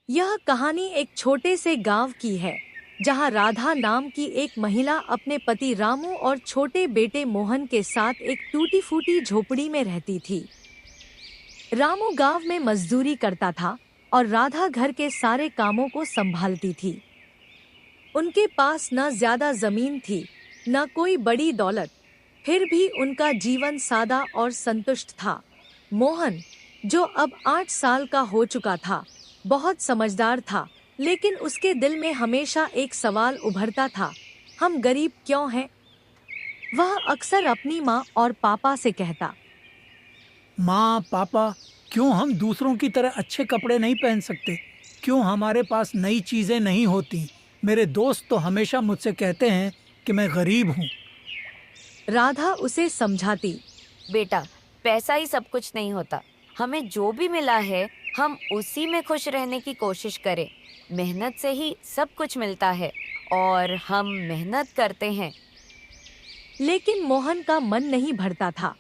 यह कहानी एक छोटे से गांव की है जहां राधा नाम की एक महिला अपने पति रामू और छोटे बेटे मोहन के साथ एक टूटी फूटी झोपड़ी में रहती थी। रामू गांव में मजदूरी करता था और राधा घर के सारे कामों को संभालती थी। उनके पास न ज्यादा जमीन थी, न कोई बड़ी दौलत, फिर भी उनका जीवन सादा और संतुष्ट था। मोहन, जो अब 8 साल का हो चुका था, बहुत समझदार था, लेकिन उसके दिल में हमेशा एक सवाल उभरता था, हम गरीब क्यों हैं? वह अक्सर अपनी माँ और पापा से कहता, माँ पापा, क्यों हम दूसरों की तरह अच्छे कपड़े नहीं पहन सकते? क्यों हमारे पास नई चीजें नहीं होती? मेरे दोस्त तो हमेशा मुझसे कहते हैं कि मैं गरीब हूँ। राधा उसे समझाती, बेटा, पैसा ही सब कुछ नहीं होता। हमें जो भी मिला है हम उसी में खुश रहने की कोशिश करें। मेहनत से ही सब कुछ मिलता है और हम मेहनत करते हैं। लेकिन मोहन का मन नहीं भरता था।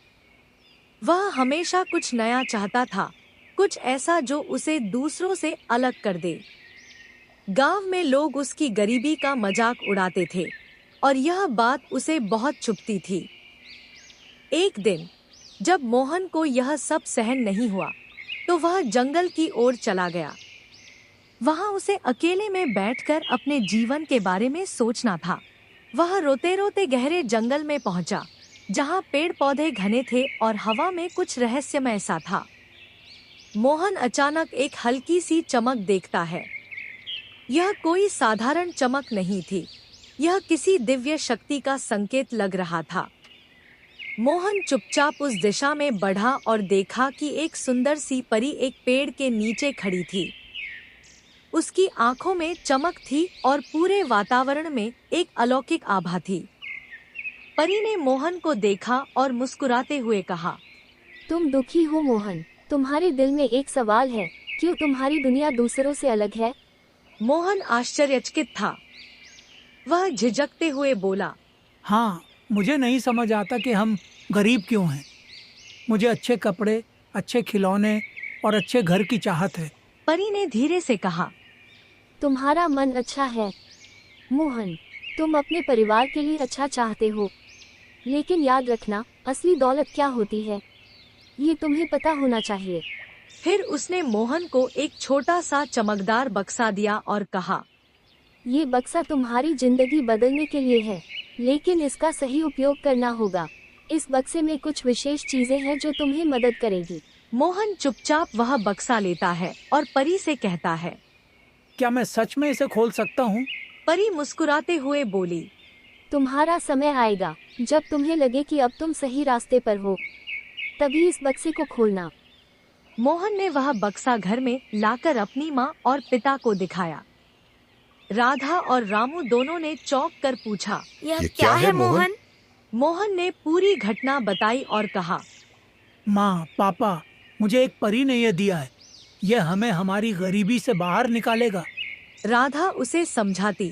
वह हमेशा कुछ नया चाहता था, कुछ ऐसा जो उसे दूसरों से अलग कर दे। गांव में लोग उसकी गरीबी का मजाक उड़ाते थे और यह बात उसे बहुत चुभती थी। एक दिन जब मोहन को यह सब सहन नहीं हुआ, तो वह जंगल की ओर चला गया। वहां उसे अकेले में बैठकर अपने जीवन के बारे में सोचना था। वह रोते रोते गहरे जंगल में पहुंचा, जहां पेड़ पौधे घने थे और हवा में कुछ रहस्यमय सा था। मोहन अचानक एक हल्की सी चमक देखता है। यह कोई साधारण चमक नहीं थी, यह किसी दिव्य शक्ति का संकेत लग रहा था। मोहन चुपचाप उस दिशा में बढ़ा और देखा कि एक सुंदर सी परी एक पेड़ के नीचे खड़ी थी। उसकी आंखों में चमक थी और पूरे वातावरण में एक अलौकिक आभा थी। परी ने मोहन को देखा और मुस्कुराते हुए कहा, तुम दुखी हो मोहन, तुम्हारे दिल में एक सवाल है, क्यों तुम्हारी दुनिया दूसरों से अलग है? मोहन आश्चर्यचकित था। वह झिझकते हुए बोला, हाँ, मुझे नहीं समझ आता कि हम गरीब क्यों हैं। मुझे अच्छे कपड़े, अच्छे खिलौने और अच्छे घर की चाहत है। परी ने धीरे से कहा, तुम्हारा मन अच्छा है मोहन, तुम अपने परिवार के लिए अच्छा चाहते हो, लेकिन याद रखना, असली दौलत क्या होती है ये तुम्हें पता होना चाहिए। फिर उसने मोहन को एक छोटा सा चमकदार बक्सा दिया और कहा, ये बक्सा तुम्हारी जिंदगी बदलने के लिए है, लेकिन इसका सही उपयोग करना होगा। इस बक्से में कुछ विशेष चीजें हैं जो तुम्हें मदद करेगी। मोहन चुपचाप वह बक्सा लेता है और परी से कहता है, क्या मैं सच में इसे खोल सकता हूँ? परी मुस्कुराते हुए बोली, तुम्हारा समय आएगा जब तुम्हें लगे कि अब तुम सही रास्ते पर हो, तभी इस बक्से को खोलना। मोहन ने वह बक्सा घर में लाकर अपनी माँ और पिता को दिखाया। राधा और रामू दोनों ने चौंक कर पूछा, यह क्या है मोहन? मोहन ने पूरी घटना बताई और कहा, माँ पापा, मुझे एक परी ने यह दिया है। यह हमें हमारी गरीबी से बाहर निकालेगा। राधा उसे समझाती,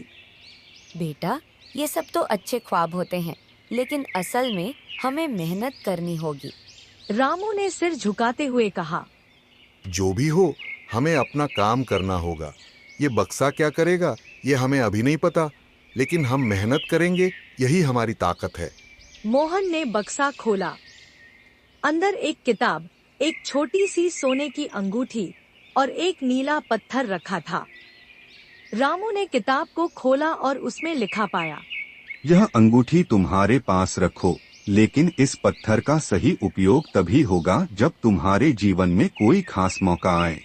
बेटा, ये सब तो अच्छे ख्वाब होते हैं, लेकिन असल में हमें मेहनत करनी होगी। रामू ने सिर झुकाते हुए कहा, जो भी हो, हमें अपना काम करना होगा। ये बक्सा क्या करेगा ये हमें अभी नहीं पता, लेकिन हम मेहनत करेंगे, यही हमारी ताकत है। मोहन ने बक्सा खोला। अंदर एक किताब, एक छोटी सी सोने की अंगूठी और एक नीला पत्थर रखा था। रामू ने किताब को खोला और उसमें लिखा पाया, यह अंगूठी तुम्हारे पास रखो, लेकिन इस पत्थर का सही उपयोग तभी होगा जब तुम्हारे जीवन में कोई खास मौका आए,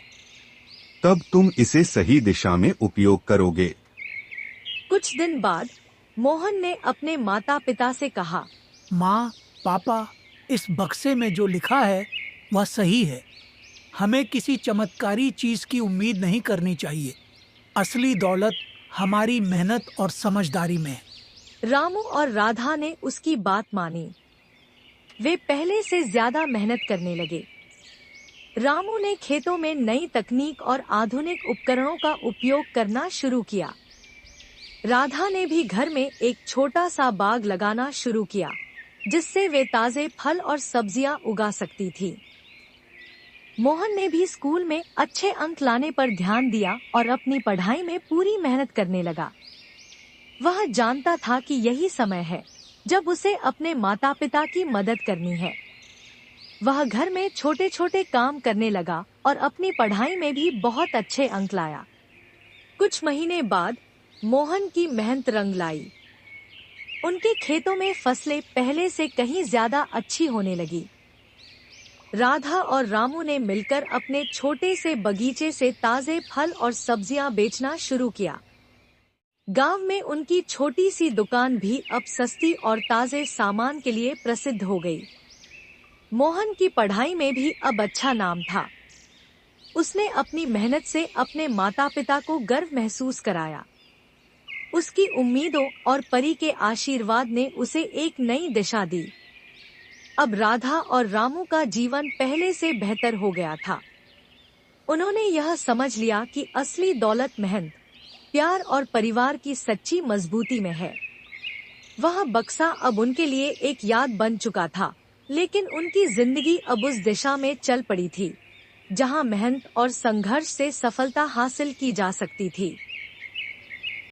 तब तुम इसे सही दिशा में उपयोग करोगे। कुछ दिन बाद मोहन ने अपने माता पिता से कहा, माँ पापा, इस बक्से में जो लिखा है वह सही है। हमें किसी चमत्कारी चीज की उम्मीद नहीं करनी चाहिए। असली दौलत हमारी मेहनत और समझदारी में है। रामू और राधा ने उसकी बात मानी। वे पहले से ज्यादा मेहनत करने लगे। रामू ने खेतों में नई तकनीक और आधुनिक उपकरणों का उपयोग करना शुरू किया। राधा ने भी घर में एक छोटा सा बाग लगाना शुरू किया, जिससे वे ताजे फल और सब्जियां उगा सकती थी। मोहन ने भी स्कूल में अच्छे अंक लाने पर ध्यान दिया और अपनी पढ़ाई में पूरी मेहनत करने लगा। वह जानता था कि यही समय है जब उसे अपने माता पिता की मदद करनी है। वह घर में छोटे छोटे काम करने लगा और अपनी पढ़ाई में भी बहुत अच्छे अंक लाया। कुछ महीने बाद मोहन की मेहनत रंग लाई। उनके खेतों में फसलें पहले से कहीं ज्यादा अच्छी होने लगी। राधा और रामू ने मिलकर अपने छोटे से बगीचे से ताजे फल और सब्जियां बेचना शुरू किया। गांव में उनकी छोटी सी दुकान भी अब सस्ती और ताजे सामान के लिए प्रसिद्ध हो गई। मोहन की पढ़ाई में भी अब अच्छा नाम था। उसने अपनी मेहनत से अपने माता पिता को गर्व महसूस कराया। उसकी उम्मीदों और परी के आशीर्वाद ने उसे एक नई दिशा दी। अब राधा और रामू का जीवन पहले से बेहतर हो गया था। उन्होंने यह समझ लिया कि असली दौलत मेहनत, प्यार और परिवार की सच्ची मजबूती में है। वह बक्सा अब उनके लिए एक याद बन चुका था, लेकिन उनकी जिंदगी अब उस दिशा में चल पड़ी थी जहां मेहनत और संघर्ष से सफलता हासिल की जा सकती थी।